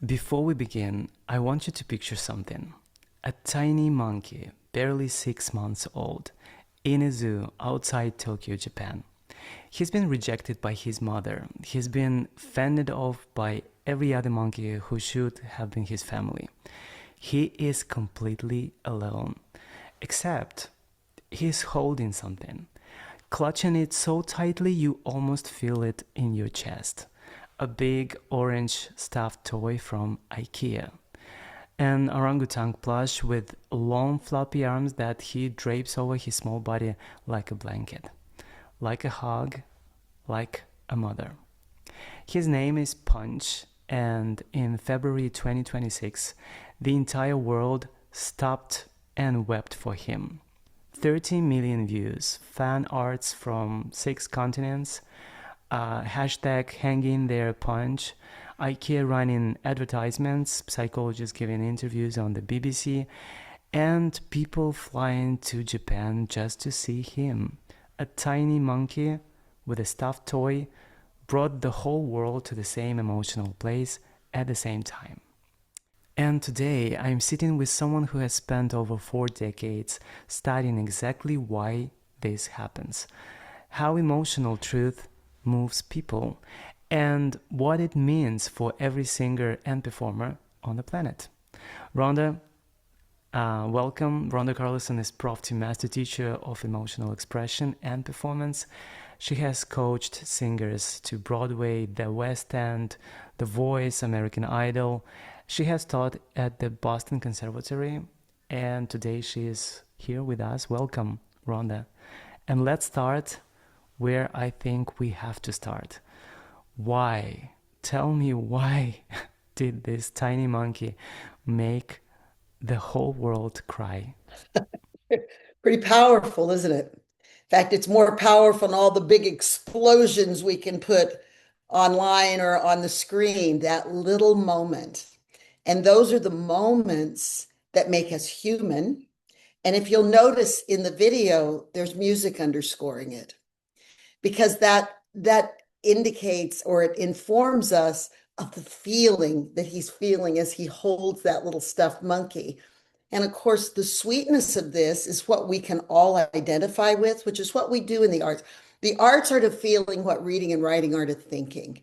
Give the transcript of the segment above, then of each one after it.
Before we begin, I want you to picture something. A tiny monkey, barely 6 months old, in a zoo outside Tokyo, Japan. He's been rejected by his mother. He's been fended off by every other monkey who should have been his family. He is completely alone. Except he's holding something, clutching it so tightly you almost feel it in your chest. A big orange stuffed toy from IKEA. An orangutan plush with long floppy arms that he drapes over his small body like a blanket. Like a hug, like a mother. His name is Punch, and in February 2026, the entire world stopped and wept for him. 30 million views, fan arts from 6 continents, hashtag hanging their punch, IKEA running advertisements, psychologists giving interviews on the BBC, and people flying to Japan just to see him. A tiny monkey with a stuffed toy brought the whole world to the same emotional place at the same time. And today I'm sitting with someone who has spent over 4 decades studying exactly why this happens, how emotional truth moves people, and what it means for every singer and performer on the planet. Rhonda, welcome. Rhonda Carlson is Profty Master Teacher of Emotional Expression and Performance. She has coached singers to Broadway, the West End, The Voice, American Idol. She has taught at the Boston Conservatory, and today she is here with us. Welcome, Rhonda. And let's start where I think we have to start. Why? Tell me why did this tiny monkey make the whole world cry? Pretty powerful, isn't it? In fact, it's more powerful than all the big explosions we can put online or on the screen, that little moment. And those are the moments that make us human. And if you'll notice in the video, there's music underscoring it because that indicates or it informs us of the feeling that he's feeling as he holds that little stuffed monkey. And of course, the sweetness of this is what we can all identify with, which is what we do in the arts. The arts are to feeling what reading and writing are to thinking.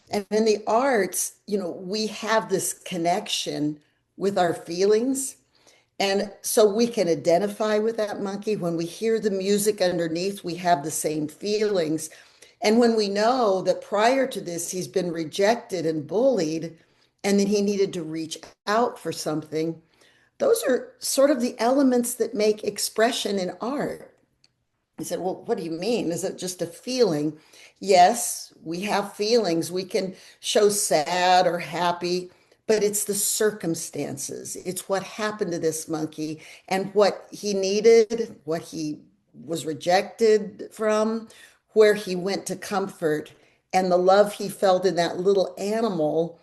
And in the arts, we have this connection with our feelings. And so we can identify with that monkey. When we hear the music underneath, we have the same feelings. And when we know that prior to this, he's been rejected and bullied, and then he needed to reach out for something, those are sort of the elements that make expression in art. I said, well, what do you mean? Is it just a feeling? Yes, we have feelings. We can show sad or happy, but it's the circumstances. It's what happened to this monkey and what he needed, what he was rejected from, where he went to comfort, and the love he felt in that little animal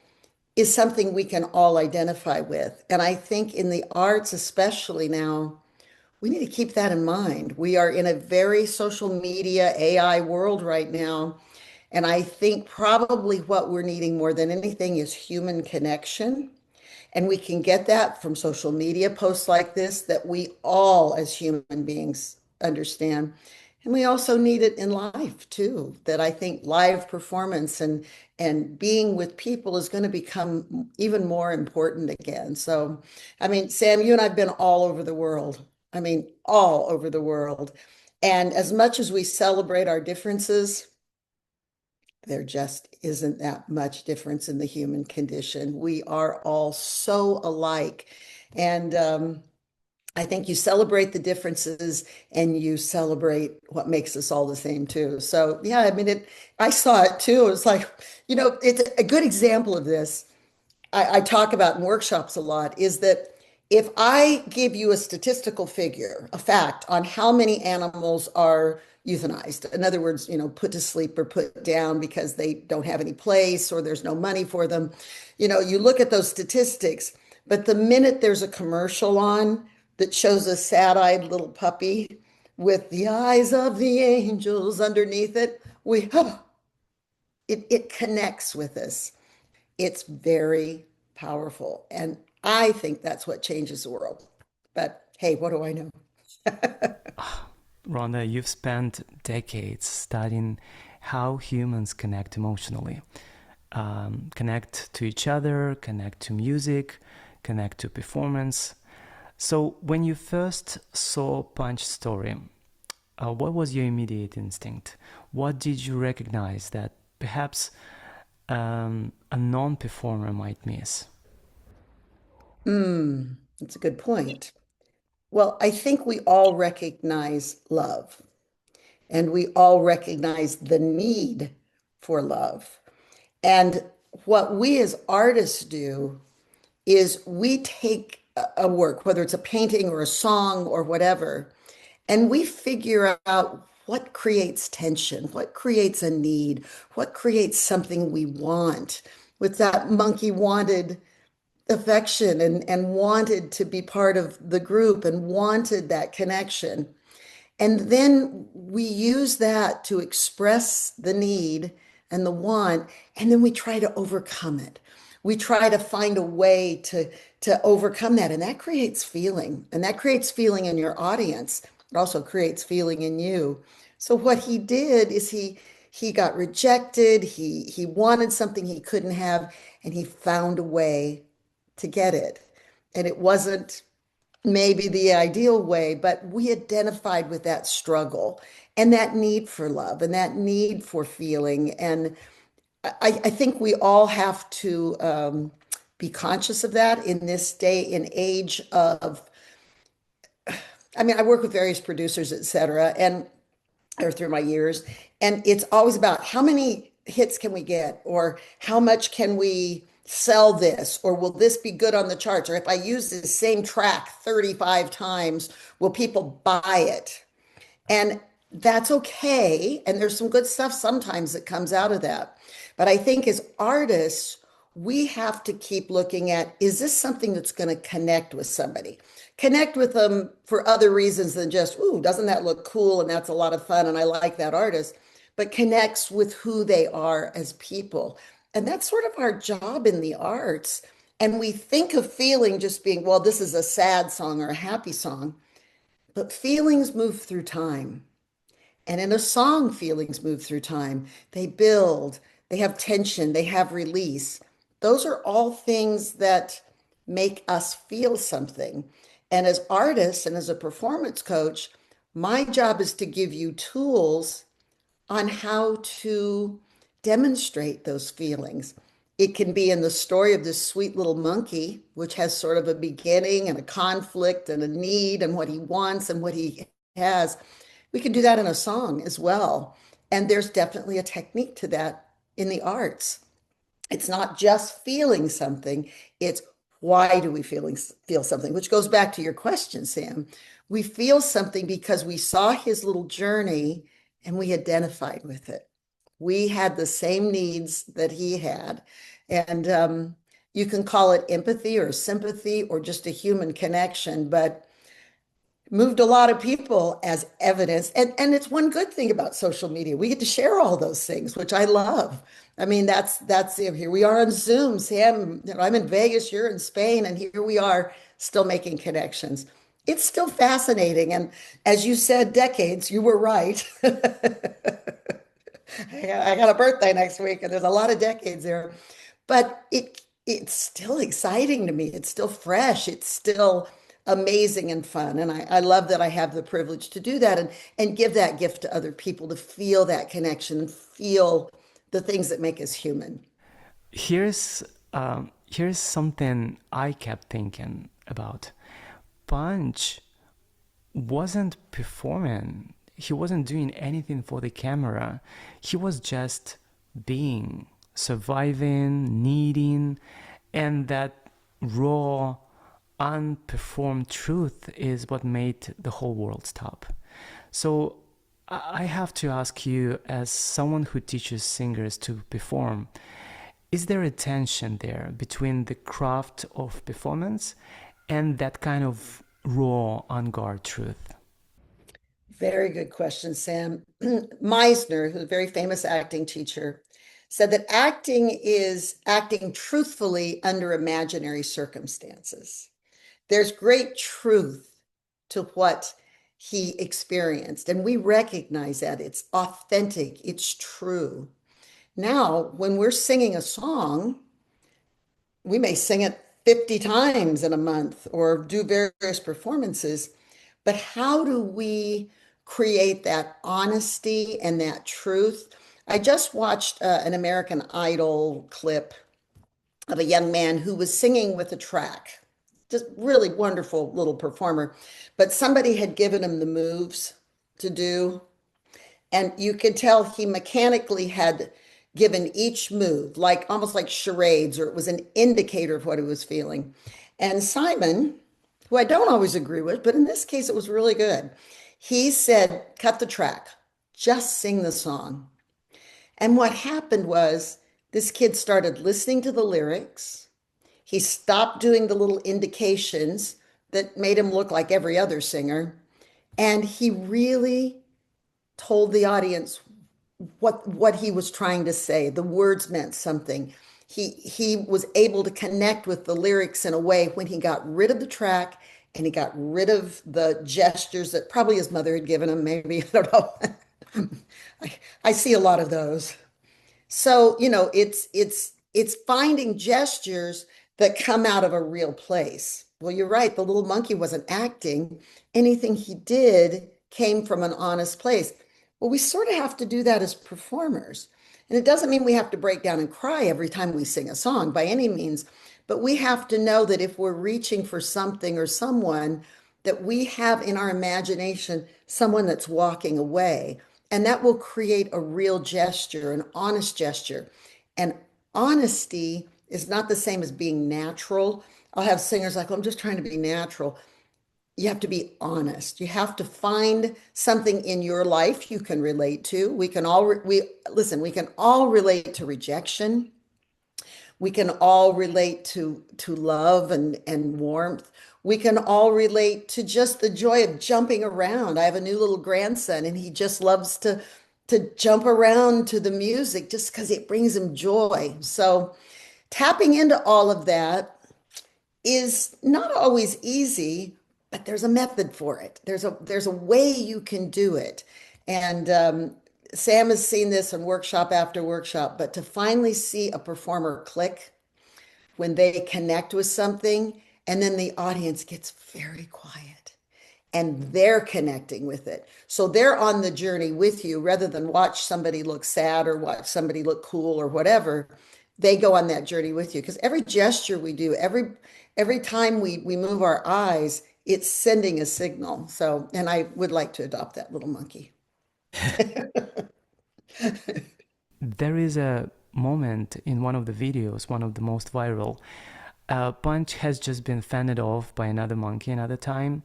is something we can all identify with. And I think in the arts, especially now, we need to keep that in mind. We are in a very social media AI world right now. And I think probably what we're needing more than anything is human connection. And we can get that from social media posts like this that we all as human beings understand. And we also need it in life too, that I think live performance and being with people is going to become even more important again. So, I mean, Sam, you and I've been all over the world. I mean, all over the world. And as much as we celebrate our differences, there just isn't that much difference in the human condition. We are all so alike. And I think you celebrate the differences and you celebrate what makes us all the same too. So yeah, I mean I saw it too. It was like, it's a good example of this. I talk about in workshops a lot is that if I give you a statistical figure, a fact on how many animals are euthanized, in other words, put to sleep or put down because they don't have any place or there's no money for them, you look at those statistics, but the minute there's a commercial on that shows a sad-eyed little puppy with the eyes of the angels underneath it, it connects with us. It's very powerful. And I think that's what changes the world. But hey, what do I know? Rhonda, you've spent decades studying how humans connect emotionally, connect to each other, connect to music, connect to performance. So, when you first saw Punch Story, what was your immediate instinct? What did you recognize that perhaps a non performer might miss? That's a good point. Well, I think we all recognize love and we all recognize the need for love. And what we as artists do is we take a work, whether it's a painting or a song or whatever, and we figure out what creates tension, what creates a need, what creates something we want. With that monkey wanted affection and wanted to be part of the group and wanted that connection. And then we use that to express the need and the want, and then we try to overcome it. We try to find a way to overcome that, and that creates feeling, and that creates feeling in your audience. It also creates feeling in you. So what he did is he got rejected. He wanted something he couldn't have, and he found a way to get it. And it wasn't maybe the ideal way, but we identified with that struggle and that need for love and that need for feeling. And I think we all have to be conscious of that in this day and age of, I mean, I work with various producers, et cetera, and or through my years, and it's always about how many hits can we get, or how much can we sell this, or will this be good on the charts, or if I use the same track 35 times, will people buy it? And that's okay. And there's some good stuff sometimes that comes out of that. But I think as artists, we have to keep looking at, is this something that's going to connect with somebody? Connect with them for other reasons than just, ooh, doesn't that look cool? And that's a lot of fun. And I like that artist, but connects with who they are as people. And that's sort of our job in the arts. And we think of feeling just being, well, this is a sad song or a happy song, but feelings move through time. And in a song, feelings move through time. They build, they have tension, they have release. Those are all things that make us feel something. And as artists and as a performance coach, my job is to give you tools on how to demonstrate those feelings. It can be in the story of this sweet little monkey, which has sort of a beginning and a conflict and a need and what he wants and what he has. We can do that in a song as well. And there's definitely a technique to that in the arts. It's not just feeling something, it's why do we feel something, which goes back to your question, Sam. We feel something because we saw his little journey and we identified with it. We had the same needs that he had. And you can call it empathy or sympathy or just a human connection, but moved a lot of people as evidence. And it's one good thing about social media. We get to share all those things, which I love. I mean, that's here we are on Zoom. Sam, I'm in Vegas, you're in Spain, and here we are still making connections. It's still fascinating. And as you said, decades, you were right. I got a birthday next week, and there's a lot of decades there. But it's still exciting to me. It's still fresh. It's still amazing and fun. And I love that I have the privilege to do that and give that gift to other people to feel that connection and feel the things that make us human. Here's something I kept thinking about. Punch wasn't performing. He wasn't doing anything for the camera. He was just being, surviving, needing, and that raw, unperformed truth is what made the whole world stop. So I have to ask you, as someone who teaches singers to perform, is there a tension there between the craft of performance and that kind of raw, unguarded truth? Very good question, Sam. Meisner, who's a very famous acting teacher, said that acting is acting truthfully under imaginary circumstances. There's great truth to what he experienced, and we recognize that it's authentic, it's true. Now, when we're singing a song, we may sing it 50 times in a month or do various performances, but how do we create that honesty and that truth? I just watched an American Idol clip of a young man who was singing with a track. Just really wonderful little performer. But somebody had given him the moves to do, and you could tell he mechanically had given each move, like almost like charades, or it was an indicator of what he was feeling. And Simon, who I don't always agree with, but in this case it was really good, he said, cut the track, just sing the song. And what happened was this kid started listening to the lyrics. He stopped doing the little indications that made him look like every other singer. And he really told the audience what he was trying to say. The words meant something. He was able to connect with the lyrics in a way when he got rid of the track and he got rid of the gestures that probably his mother had given him, maybe, I don't know. I see a lot of those. So, it's finding gestures that come out of a real place. Well, you're right. The little monkey wasn't acting. Anything he did came from an honest place. Well, we sort of have to do that as performers. And it doesn't mean we have to break down and cry every time we sing a song by any means, but we have to know that if we're reaching for something or someone, that we have in our imagination someone that's walking away. And that will create a real gesture, an honest gesture. And honesty is not the same as being natural. I'll have singers like, well, I'm just trying to be natural. You have to be honest. You have to find something in your life you can relate to. We can all we listen, we can all relate to rejection. We can all relate to love and warmth. We can all relate to just the joy of jumping around. I have a new little grandson and he just loves to jump around to the music just because it brings him joy. So tapping into all of that is not always easy, but there's a method for it. There's a way you can do it. And Sam has seen this in workshop after workshop, but to finally see a performer click when they connect with something, and then the audience gets very quiet and they're connecting with it. So they're on the journey with you rather than watch somebody look sad or watch somebody look cool or whatever. They go on that journey with you because every gesture we do, every time we move our eyes, it's sending a signal. So, and I would like to adopt that little monkey. There is a moment in one of the videos, one of the most viral. Punch has just been fended off by another monkey another time,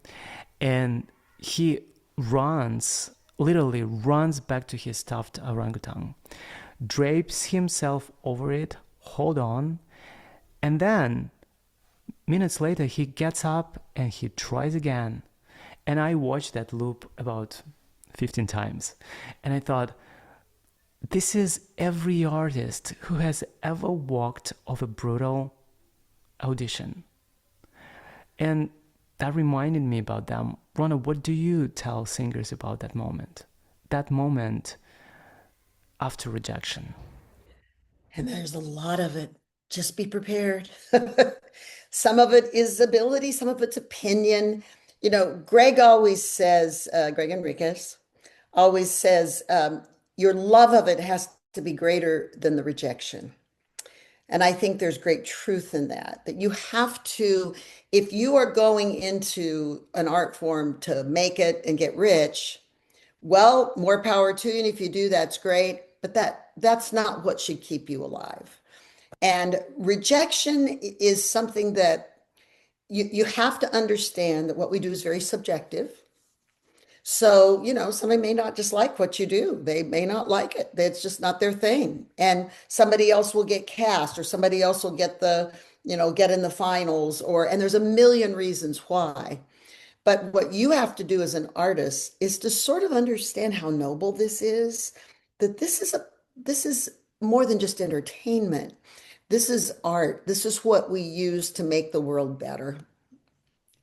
and he literally runs back to his stuffed orangutan, drapes himself over it, hold on, and then minutes later he gets up and he tries again. And I watched that loop about 15 times, and I thought, this is every artist who has ever walked off a brutal audition. And that reminded me about them. Rhonda, what do you tell singers about that moment? That moment after rejection. And there's a lot of it. Just be prepared. Some of it is ability, some of it's opinion. Greg always says, Greg Enriquez always says, your love of it has to be greater than the rejection. And I think there's great truth in that you have to, if you are going into an art form to make it and get rich, well, more power to you. And if you do, that's great. But that's not what should keep you alive. And rejection is something that you have to understand that what we do is very subjective. So, somebody may not just like what you do. They may not like it. It's just not their thing. And somebody else will get cast or somebody else will get get in the finals and there's a million reasons why. But what you have to do as an artist is to sort of understand how noble this is, that this is more than just entertainment. This is art. This is what we use to make the world better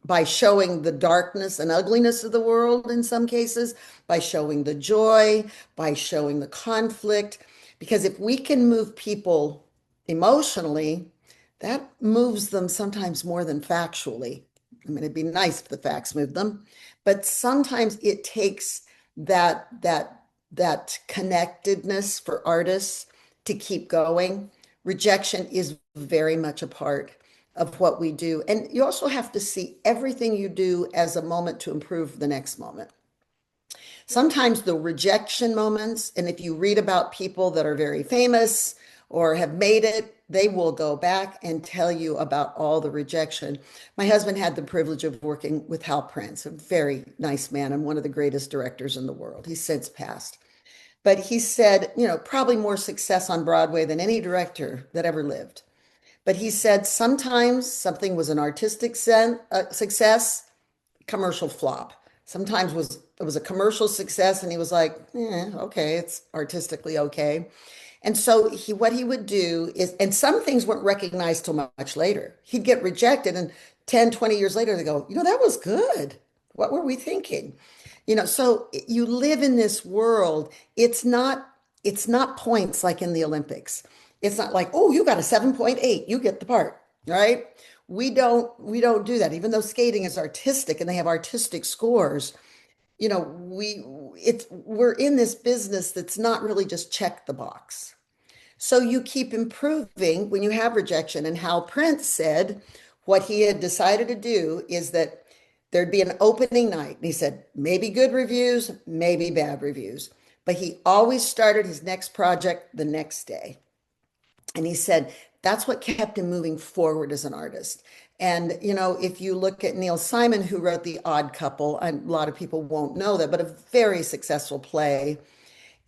by showing the darkness and ugliness of the world in some cases, by showing the joy, by showing the conflict. Because if we can move people emotionally, that moves them sometimes more than factually. I mean, it'd be nice if the facts moved them, but sometimes it takes that connectedness for artists to keep going. Rejection is very much a part of what we do. And you also have to see everything you do as a moment to improve the next moment. Sometimes the rejection moments, and if you read about people that are very famous or have made it, they will go back and tell you about all the rejection. My husband had the privilege of working with Hal Prince, a very nice man and one of the greatest directors in the world. He's since passed. But he said, probably more success on Broadway than any director that ever lived. But he said sometimes something was an artistic success, commercial flop. Sometimes it was a commercial success, and he was like, okay, it's artistically okay. And so what he would do is, and some things weren't recognized till much later. He'd get rejected, and 10, 20 years later, they go, that was good. What were we thinking? So you live in this world. It's not points like in the Olympics. It's not like, oh, you got a 7.8, you get the part, right? We don't do that. Even though skating is artistic and they have artistic scores, we're in this business that's not really just check the box. So you keep improving when you have rejection. And Hal Prince said what he had decided to do is that there'd be an opening night. And he said, maybe good reviews, maybe bad reviews. But he always started his next project the next day. And he said that's what kept him moving forward as an artist. And, if you look at Neil Simon, who wrote The Odd Couple, a lot of people won't know that, but a very successful play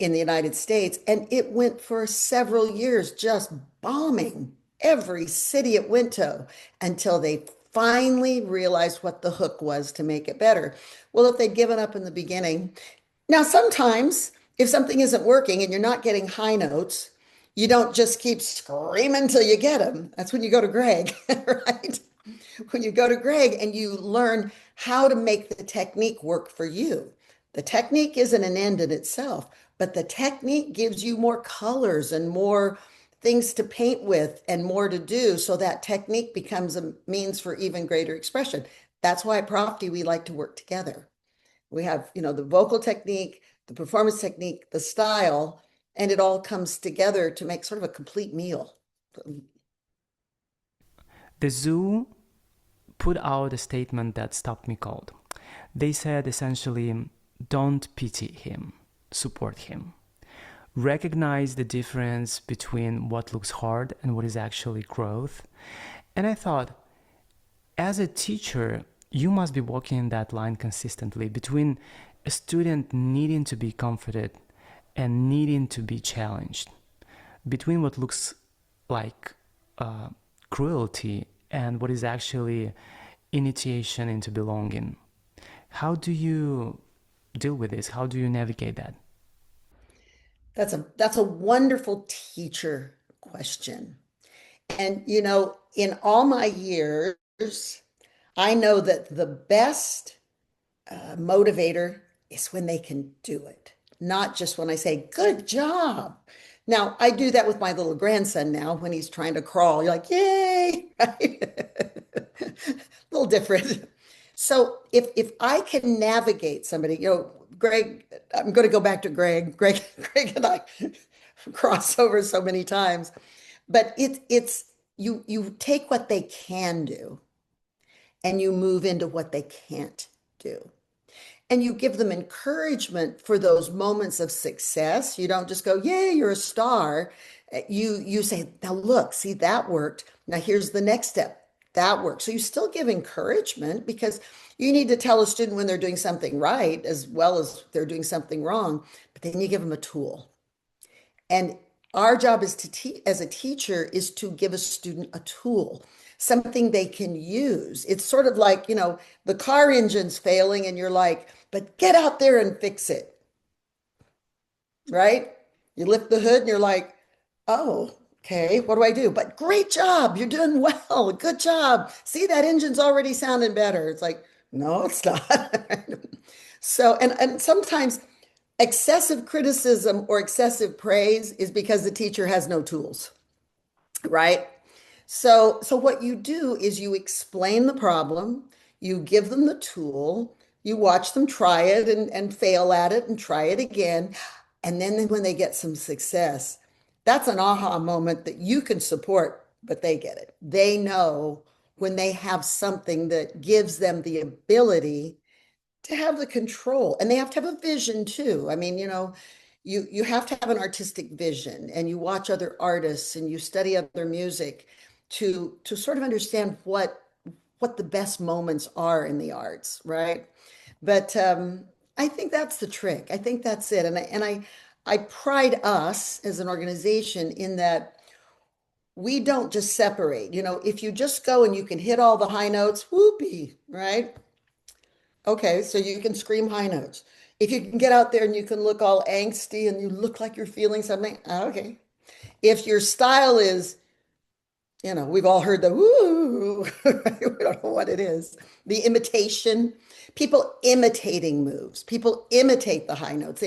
in the United States. And it went for several years just bombing every city it went to until they finally realized what the hook was to make it better. Well, if they'd given up in the beginning, now sometimes if something isn't working and you're not getting high notes, you don't just keep screaming till you get them. That's when you go to Greg, right? When you go to Greg and you learn how to make the technique work for you. The technique isn't an end in itself, but the technique gives you more colors and more things to paint with and more to do. So that technique becomes a means for even greater expression. That's why at Profty, we like to work together. We have, the vocal technique, the performance technique, the style, and it all comes together to make sort of a complete meal. The zoo put out a statement that stopped me cold. They said essentially, don't pity him, support him. Recognize the difference between what looks hard and what is actually growth. And I thought, as a teacher, you must be walking that line consistently between a student needing to be comforted and needing to be challenged, between what looks like cruelty and what is actually initiation into belonging. How do you deal with this? How do you navigate that? That's a wonderful teacher question. And in all my years, I know that the best motivator is when they can do it, not just when I say, good job. Now, I do that with my little grandson now when he's trying to crawl. You're like, yay, right? A little different. So if I can navigate somebody, Greg, I'm going to go back to Greg. Greg and I cross over so many times, but it's you take what they can do and you move into what they can't do. And you give them encouragement for those moments of success. You don't just go, "Yay, you're a star." You say, "Now look, see that worked. Now here's the next step. That works." So you still give encouragement because you need to tell a student when they're doing something right as well as they're doing something wrong, but then you give them a tool. And our job is as a teacher is to give a student a tool, something they can use. It's sort of like, the car engine's failing and you're like, but get out there and fix it, right? You lift the hood and you're like, Oh, okay. What do I do? But great job. You're doing well. Good job. See, that engine's already sounding better. It's like, no, it's not. So, and sometimes excessive criticism or excessive praise is because the teacher has no tools, right? So what you do is you explain the problem, you give them the tool, you watch them try it and fail at it and try it again. And then when they get some success, that's an aha moment that you can support, but they get it. They know when they have something that gives them the ability to have the control, and they have to have a vision too. I mean, you have to have an artistic vision, and you watch other artists and you study other music to sort of understand what the best moments are in the arts, right? But I think that's the trick. I think that's it. And I pride us as an organization in that we don't just separate. If you just go and you can hit all the high notes, whoopee, right? Okay, so you can scream high notes. If you can get out there and you can look all angsty and you look like you're feeling something, okay. If your style is, we've all heard the woo, right? We don't know what it is. The imitation, people imitating moves, people imitate the high notes.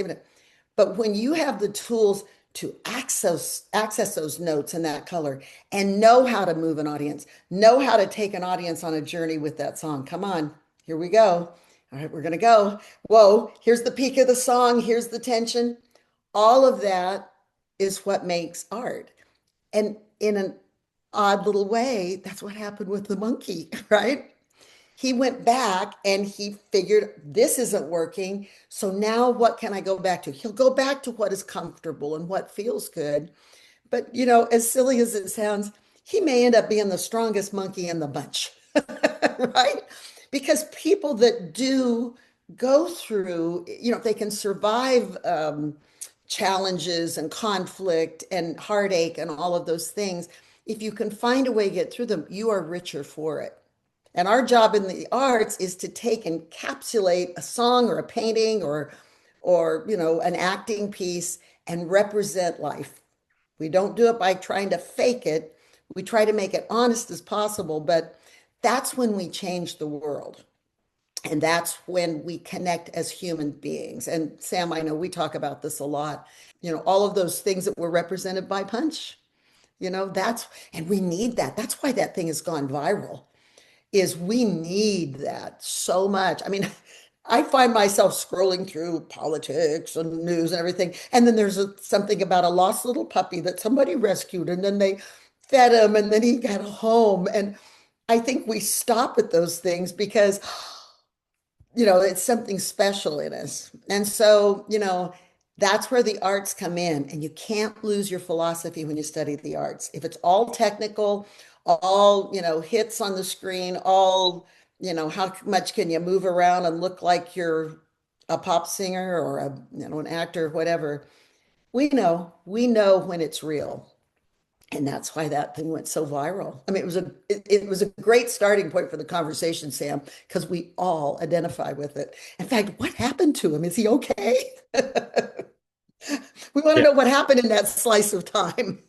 But when you have the tools to access those notes and that color and know how to move an audience, know how to take an audience on a journey with that song. Come on, here we go. All right, we're gonna go. Whoa, here's the peak of the song, here's the tension. All of that is what makes art. And in an odd little way, that's what happened with the monkey, right? He went back and he figured this isn't working. So now what can I go back to? He'll go back to what is comfortable and what feels good. But, as silly as it sounds, he may end up being the strongest monkey in the bunch, right? Because people that do go through, if they can survive challenges and conflict and heartache and all of those things, if you can find a way to get through them, you are richer for it. And our job in the arts is to take and encapsulate a song or a painting or an acting piece and represent life. We don't do it by trying to fake it. We try to make it honest as possible, but that's when we change the world. And that's when we connect as human beings. And Sam, I know we talk about this a lot. All of those things that were represented by Punch, and we need that. That's why that thing has gone viral is we need that so much. I mean, I find myself scrolling through politics and news and everything. And then there's something about a lost little puppy that somebody rescued and then they fed him and then he got home. And I think we stop at those things because, it's something special in us. And so, that's where the arts come in. And you can't lose your philosophy when you study the arts. If it's all technical, all, hits on the screen, all, how much can you move around and look like you're a pop singer or an actor, whatever. We know when it's real. And that's why that thing went so viral. I mean, it was a great starting point for the conversation, Sam, because we all identify with it. In fact, what happened to him? Is he okay? We want to Yeah. know what happened in that slice of time.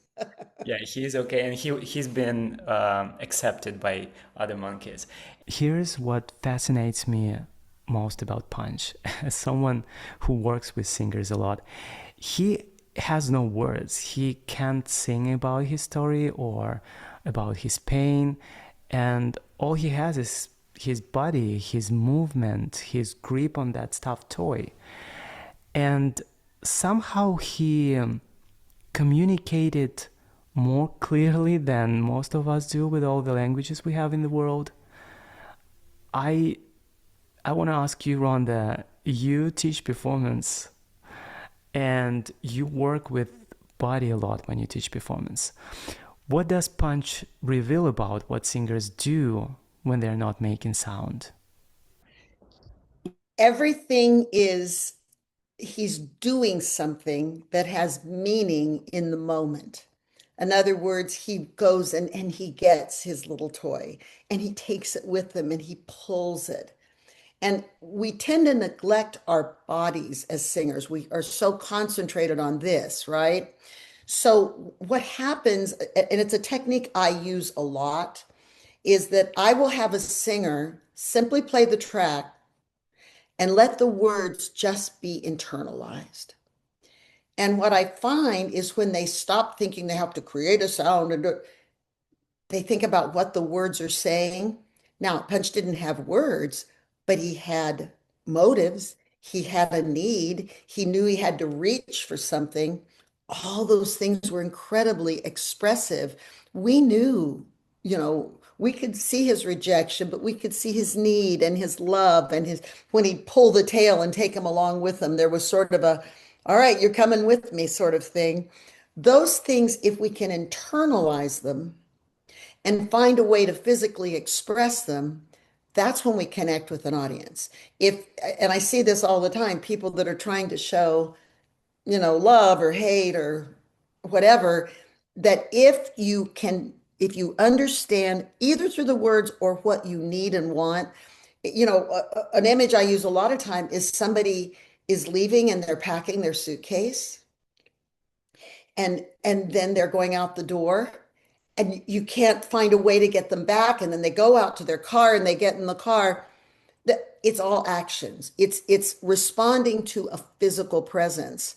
Yeah, he's okay, and he's been accepted by other monkeys. Here's what fascinates me most about Punch. As someone who works with singers a lot, he has no words. He can't sing about his story or about his pain, and all he has is his body, his movement, his grip on that stuffed toy. And somehow he communicated more clearly than most of us do with all the languages we have in the world. I I want to ask you, Rhonda, you teach performance and you work with body a lot when you teach performance. What does Punch reveal about what singers do when they're not making sound? Everything is he's doing something that has meaning in the moment. In other words, he goes and he gets his little toy and he takes it with him and he pulls it. And we tend to neglect our bodies as singers. We are so concentrated on this, right? So what happens, and it's a technique I use a lot, is that I will have a singer simply play the track and let the words just be internalized. And what I find is when they stop thinking they have to create a sound and they think about what the words are saying. Now, Punch didn't have words, but he had motives. He had a need. He knew he had to reach for something. All those things were incredibly expressive. We knew, we could see his rejection, but we could see his need and his love and his, when he'd pull the tail and take him along with him, there was sort of a, all right, you're coming with me sort of thing. Those things, if we can internalize them, and find a way to physically express them, that's when we connect with an audience. If, and I see this all the time, people that are trying to show, love or hate or whatever, that if you understand either through the words or what you need and want, an image I use a lot of time is somebody is leaving and they're packing their suitcase and then they're going out the door and you can't find a way to get them back, and then they go out to their car and they get in the car. It's all actions. It's responding to a physical presence.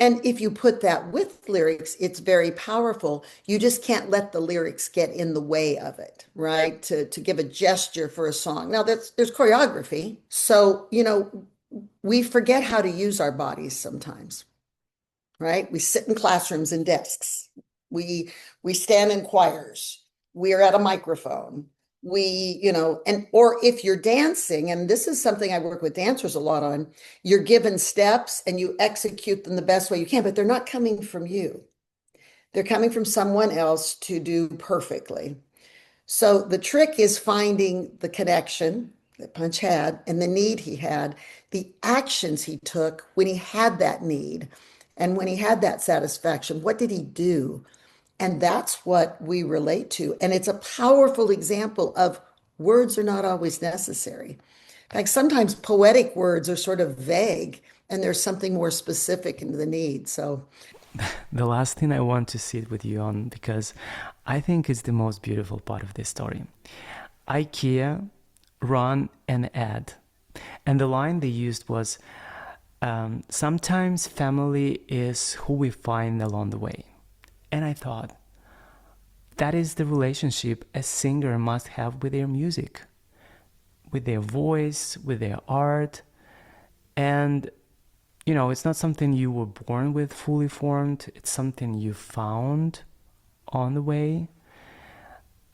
And if you put that with lyrics, it's very powerful. You just can't let the lyrics get in the way of it, right? To give a gesture for a song. Now there's choreography. So, we forget how to use our bodies sometimes, right? We sit in classrooms and desks. We we stand in choirs. We are at a microphone. And or if you're dancing, and this is something I work with dancers a lot on, you're given steps and you execute them the best way you can, but they're not coming from you. They're coming from someone else to do perfectly. So the trick is finding the connection that Punch had and the need he had, the actions he took when he had that need and when he had that satisfaction. What did he do? And that's what we relate to. And it's a powerful example of words are not always necessary. In fact, sometimes poetic words are sort of vague and there's something more specific in the need. So The last thing I want to sit with you on, because I think it's the most beautiful part of this story. IKEA, Ron, and Ed. And the line they used was, sometimes family is who we find along the way. And I thought, that is the relationship a singer must have with their music, with their voice, with their art. And, it's not something you were born with fully formed, it's something you found on the way,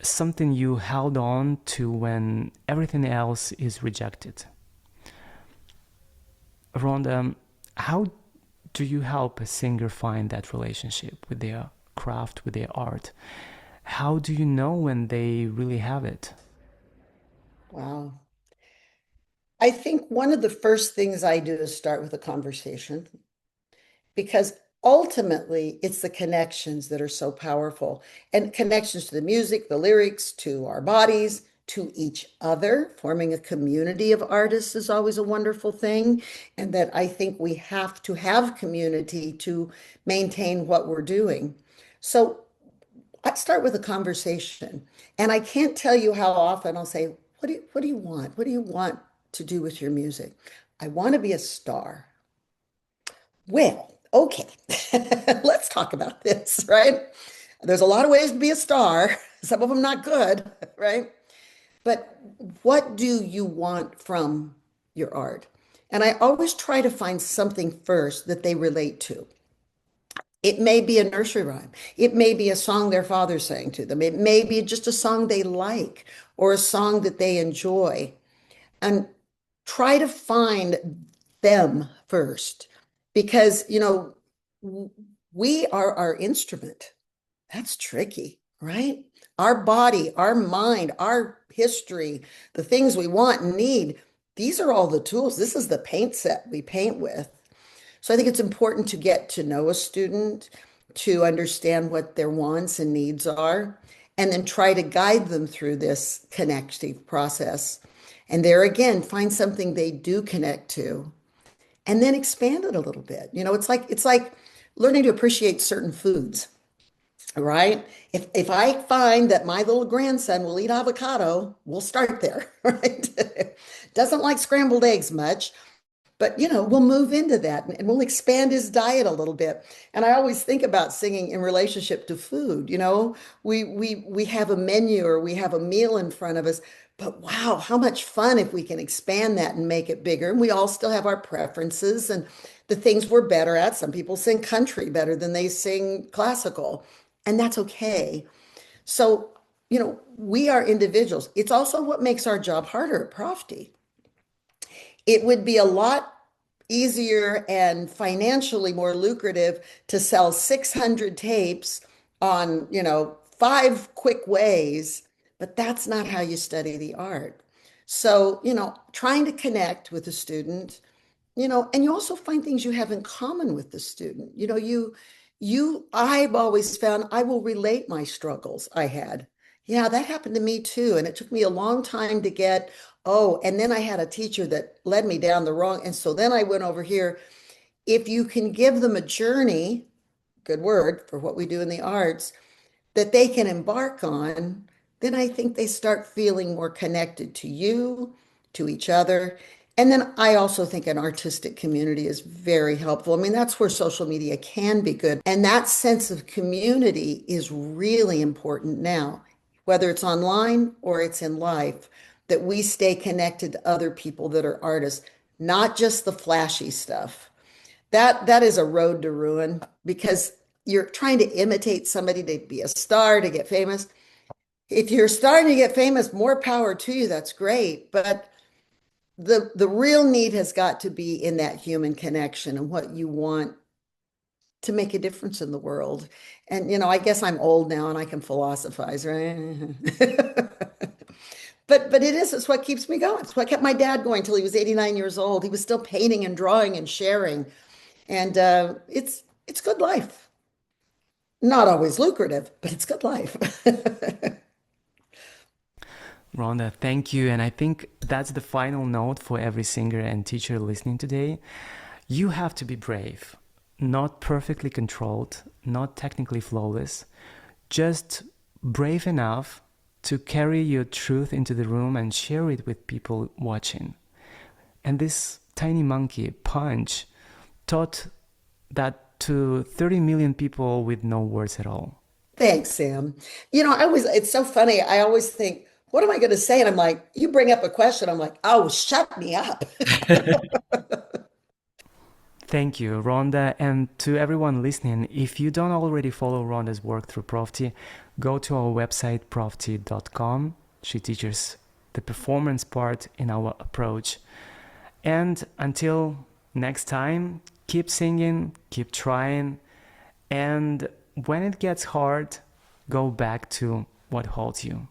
something you held on to when everything else is rejected. Rhonda, how do you help a singer find that relationship with their craft, with their art? How do you know when they really have it? wow. I think one of the first things I do is start with a conversation because ultimately it's the connections that are so powerful and connections to the music, the lyrics, to our bodies, to each other. Forming a community of artists is always a wonderful thing. And that I think we have to have community to maintain what we're doing. So I start with a conversation, and I can't tell you how often I'll say, what do you want? What do you want to do with your music? I want to be a star. Well, okay, let's talk about this, right? There's a lot of ways to be a star, some of them not good, right? But what do you want from your art? And I always try to find something first that they relate to. It may be a nursery rhyme. It may be a song their father sang to them. It may be just a song they like or a song that they enjoy. And try to find them first because, we are our instrument. That's tricky, right? Our body, our mind, our history, the things we want and need, these are all the tools. This is the paint set we paint with. So I think it's important to get to know a student, to understand what their wants and needs are, and then try to guide them through this connective process. And there again, find something they do connect to, and then expand it a little bit. It's like learning to appreciate certain foods, right? If I find that my little grandson will eat avocado, we'll start there, right? Doesn't like scrambled eggs much, but we'll move into that and we'll expand his diet a little bit. And I always think about singing in relationship to food. We have a menu or we have a meal in front of us, but wow, how much fun if we can expand that and make it bigger. And we all still have our preferences and the things we're better at. Some people sing country better than they sing classical, and that's okay. So, we are individuals. It's also what makes our job harder at Profty. It would be a lot easier and financially more lucrative to sell 600 tapes on, 5 quick ways, but that's not how you study the art. So, trying to connect with the student, and you also find things you have in common with the student. I've always found I will relate my struggles I had. Yeah, that happened to me too. And it took me a long time to get, oh, and then I had a teacher that led me down the wrong. And so then I went over here. If you can give them a journey, good word for what we do in the arts, that they can embark on, then I think they start feeling more connected to you, to each other. And then I also think an artistic community is very helpful. I mean, that's where social media can be good. And that sense of community is really important now, whether it's online or it's in life, that we stay connected to other people that are artists, not just the flashy stuff. That is a road to ruin because you're trying to imitate somebody to be a star, to get famous. If you're starting to get famous, more power to you. That's great. But the real need has got to be in that human connection and what you want to make a difference in the world. And I guess I'm old now and I can philosophize, right? But it's what keeps me going. It's what kept my dad going till he was 89 years old. He was still painting and drawing and sharing. And it's good life. Not always lucrative, but it's good life. Rhonda, thank you. And I think that's the final note for every singer and teacher listening today. You have to be brave, not perfectly controlled, not technically flawless, just brave enough to carry your truth into the room and share it with people watching. And this tiny monkey, Punch, taught that to 30 million people with no words at all. Thanks, Sam. It's so funny. I always think, what am I going to say? And I'm like, you bring up a question. I'm like, oh, shut me up. Thank you, Rhonda. And to everyone listening, if you don't already follow Rhonda's work through Profty, go to our website, profty.com. She teaches the performance part in our approach. And until next time, keep singing, keep trying. And when it gets hard, go back to what holds you.